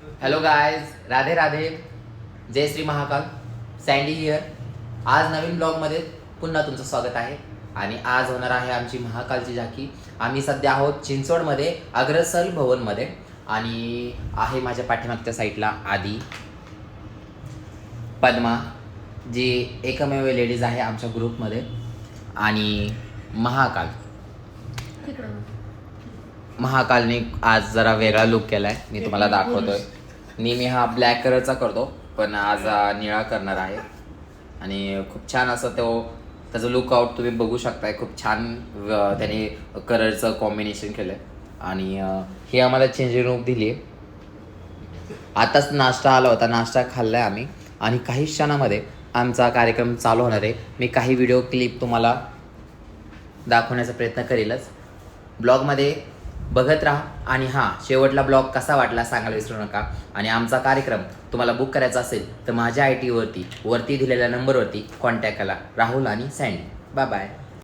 Hello guys, Radhe Radhe, जय Shri Mahakal. Sandy here. आज नवीन ब्लॉगमध्ये पुन्हा तुमचं स्वागत आहे. आणि आज होणार आहे आमची महाकालची झाकी. आम्ही सध्या आहोत चिंचवडमध्ये अग्रसल भवनमध्ये. आणि आहे माझ्या पाठीमागच्या साईडला आदी, पद्मा जी एकमेव लेडीज आहे आमच्या ग्रुपमध्ये, आणि महाकाल. महाकालने आज जरा वेगळा लुक केलाय, मी तुम्हाला दाखवतोय. नेहमी हा ब्लॅक कलरचा करतो, पण आज निळा करणार आहे. आणि खूप छान असं त्याचं लुकआउट तुम्ही बघू शकताय. खूप छान त्याने कलरचं कॉम्बिनेशन केलंय. आणि हे आम्हाला चेंजिंग रूम दिली आहे. आताच नाश्ता आला होता, नाश्ता खाल्लाय आम्ही. आणि काही क्षणामध्ये आमचा कार्यक्रम चालू होणार आहे. मी काही व्हिडिओ क्लिप तुम्हाला दाखवण्याचा प्रयत्न करेलच. ब्लॉगमध्ये बघत राहा. आणि हां, शेवटला ब्लॉग कसा वाटला सांगायला विसरू नका. आणि आमचा कार्यक्रम तुम्हाला बुक करायचा असेल तर माझ्या वरती दिलेल्या नंबरवरती कॉन्टॅक्ट करा. राहुल आणि सँडी. Bye bye.